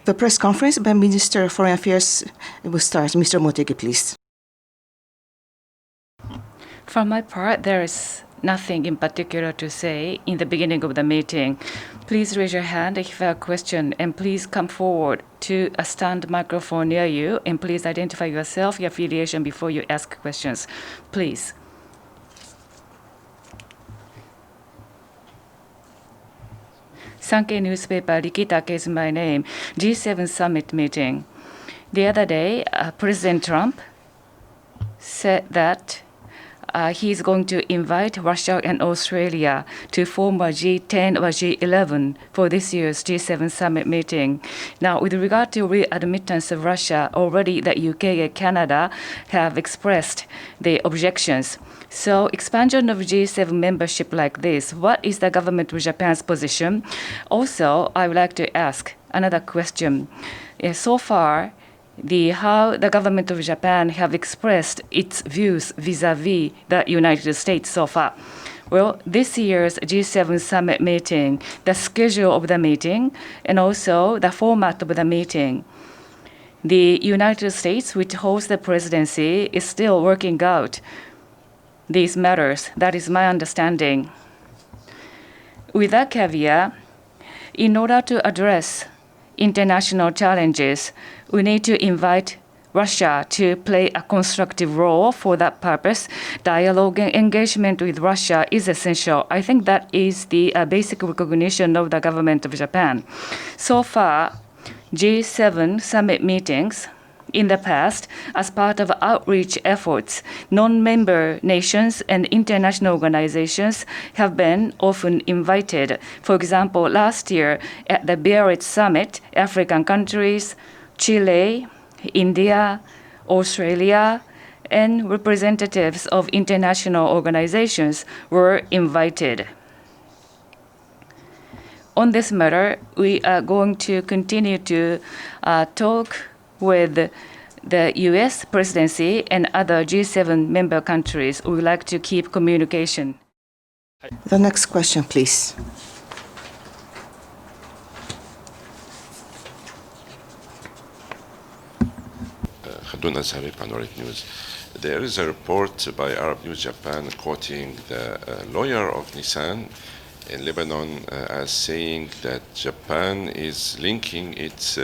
The press conference by Minister of Foreign Affairs will start. Mr. Motegi, please. From my part, there is nothing in particular to say in the beginning of the meeting. Please raise your hand if you have a question, and please come forward to a stand microphone near you, and please identify yourself, your affiliation before you ask questions. Please. Sankei newspaper, Rikitake is my name. G7 summit meeting. The other day, President Trump said that he's going to invite Russia and Australia to form a G10 or G11 for this year's G7 summit meeting. Now, with regard to readmittance of Russia, already the UK and Canada have expressed the objections. So expansion of G7 membership like this, what is the government of Japan's position? Also, I would like to ask another question. So far, how the government of Japan have expressed its views vis-a-vis the United States so far. Well, this year's G7 summit meeting, the schedule of the meeting, and also the format of the meeting. The United States, which holds the presidency, is still working out these matters. That is my understanding. With that caveat, in order to address international challenges, we need to invite Russia to play a constructive role. For that purpose, dialogue and engagement with Russia is essential. I think that is the basic recognition of the government of Japan. So far, G7 summit meetings in the past, as part of outreach efforts, non-member nations and international organizations have been often invited. For example, last year at the Biarritz Summit, African countries, Chile, India, Australia, and representatives of international organizations were invited. On this matter, we are going to continue to talk with the U.S. presidency and other G7 member countries. We would like to keep communication. The next question, please. Khaldun Azhari, Panoramic News. There is a report by Arab News Japan quoting the lawyer of Nissan in Lebanon as saying that Japan is linking its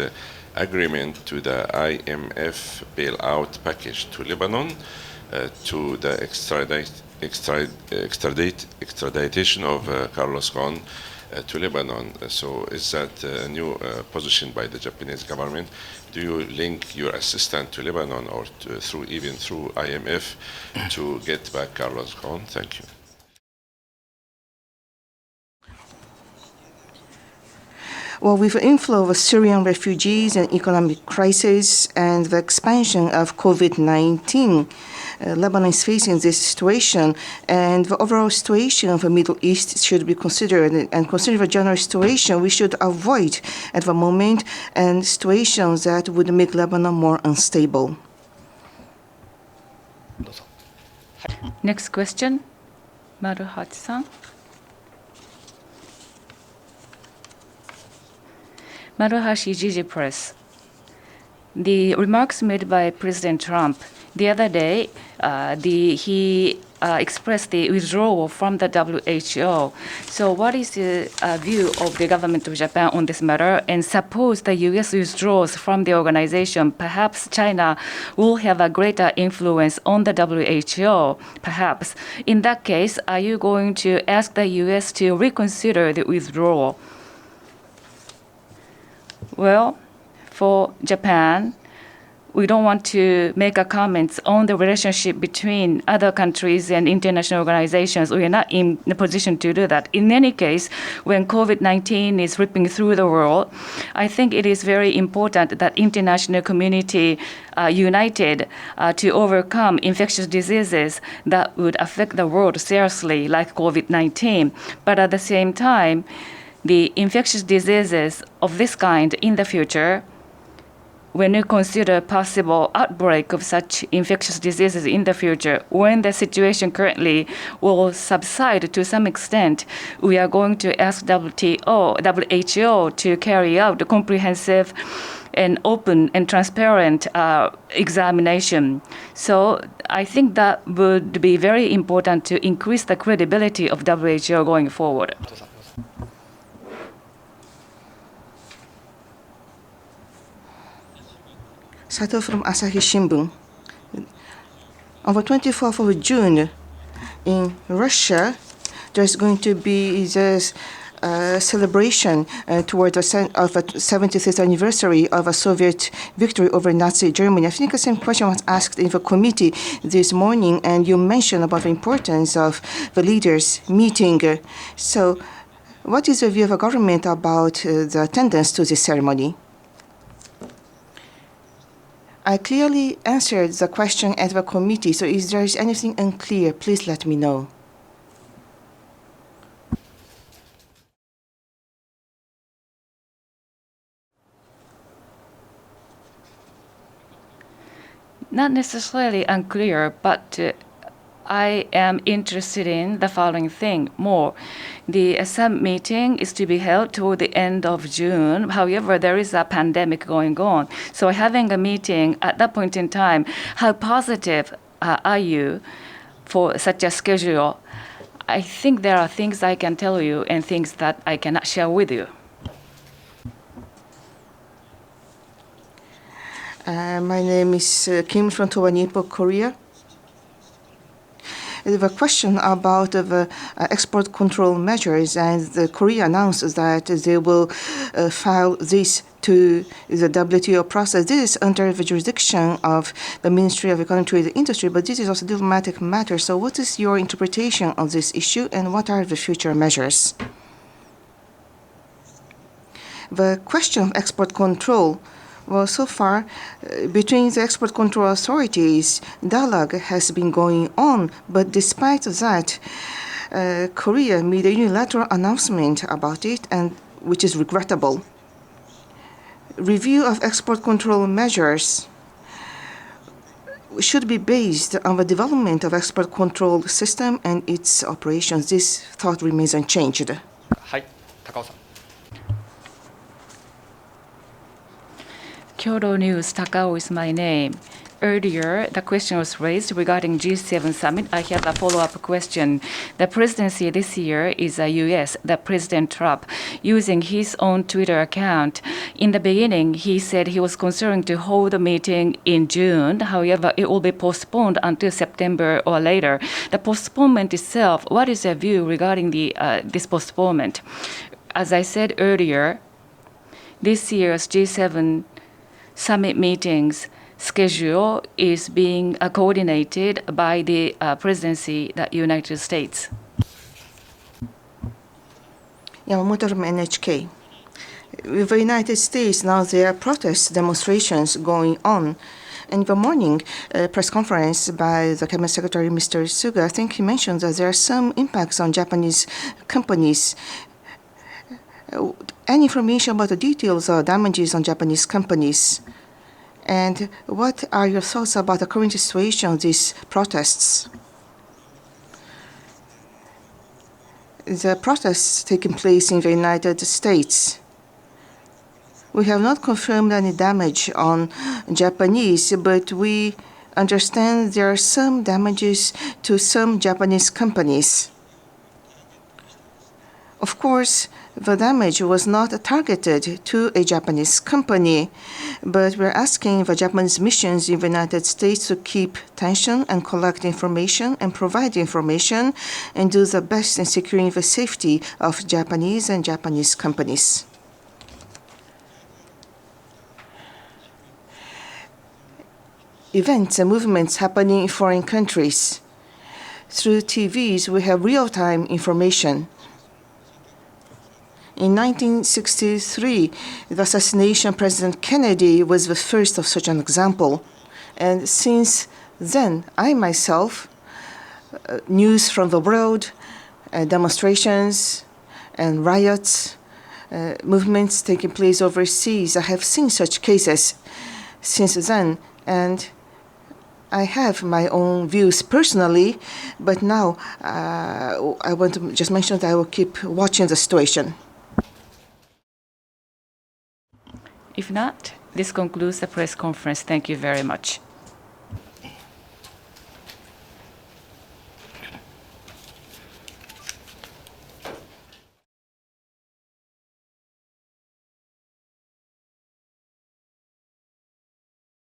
agreement to the IMF bailout package to Lebanon to the extradition of Carlos Ghosn to Lebanon. So is that a new position by the Japanese government? Do you link your assistance to Lebanon or even through IMF to get back Carlos Ghosn? Thank you. Well, with the inflow of Syrian refugees and economic crisis and the expansion of COVID-19, Lebanon is facing this situation, and the overall situation of the Middle East should be considered. And considering the general situation, we should avoid at the moment and situations that would make Lebanon more unstable. Next question, Maruhachi-san. Maruhashi, Jiji Press. The remarks made by President Trump the other day, he expressed the withdrawal from the WHO. So what is the view of the government of Japan on this matter? And suppose the U.S. withdraws from the organization, perhaps China will have a greater influence on the WHO, perhaps. In that case, are you going to ask the U.S. to reconsider the withdrawal? Well, for Japan, we don't want to make a comments on the relationship between other countries and international organizations. We are not in a position to do that. In any case, when COVID-19 is ripping through the world, I think it is very important that international community united to overcome infectious diseases that would affect the world seriously, like COVID-19. But at the same time, the infectious diseases of this kind in the future when you consider possible outbreak of such infectious diseases in the future, when the situation currently will subside to some extent, we are going to ask WHO to carry out a comprehensive and open and transparent examination. So I think that would be very important to increase the credibility of WHO going forward. Sato from Asahi Shimbun. On the 24th of June, in Russia, there's going to be this celebration toward the 75th anniversary of a Soviet victory over Nazi Germany. I think the same question was asked in the committee this morning, and you mentioned about the importance of the leaders meeting. So what is the view of the government about the attendance to this ceremony? I clearly answered the question at the committee, so if there is anything unclear, please let me know. Not necessarily unclear, but I am interested in the following thing more. The summit meeting is to be held toward the end of June. However, there is a pandemic going on. So having a meeting at that point in time, how positive are you for such a schedule? I think there are things I can tell you and things that I cannot share with you. My name is Kim from Towa Nippo, Korea. The question about the export control measures, and Korea announced that they will file this to the WTO process. This is under the jurisdiction of the Ministry of Economic Trade and Industry, but this is also a diplomatic matter. So what is your interpretation of this issue, and what are the future measures? The question of export control, well, so far, between the export control authorities, dialogue has been going on. But despite that, Korea made a unilateral announcement about it, and which is regrettable. Review of export control measures should be based on the development of export control system and its operations. This thought remains unchanged. Kyoto News, Takao is my name. Earlier, the question was raised regarding G7 summit. I have a follow-up question. The presidency this year is a U.S., the President Trump, using his own Twitter account. In the beginning, he said he was considering to hold a meeting in June. However, it will be postponed until September or later. The postponement itself, what is your view regarding this postponement? As I said earlier, this year's G7 summit meetings schedule is being coordinated by the presidency, the United States. Yamamoto from NHK. With the United States, now there are protest demonstrations going on. In the morning press conference by the Cabinet Secretary, Mr. Suga, I think he mentioned that there are some impacts on Japanese companies. Any information about the details or damages on Japanese companies? And what are your thoughts about the current situation of these protests? The protests taking place in the United States. We have not confirmed any damage on Japanese, but we understand there are some damages to some Japanese companies. Of course, the damage was not targeted to a Japanese company, but we're asking the Japanese missions in the United States to keep tension and collect information and provide information and do the best in securing the safety of Japanese and Japanese companies. Events and movements happening in foreign countries. Through TVs, we have real-time information. In 1963, the assassination of President Kennedy was the first of such an example. And since then, I myself, news from the world, demonstrations and riots, movements taking place overseas, I have seen such cases. since then, and I have my own views personally, but now I want to just mention that I will keep watching the situation. If not, this concludes the press conference. Thank you very much.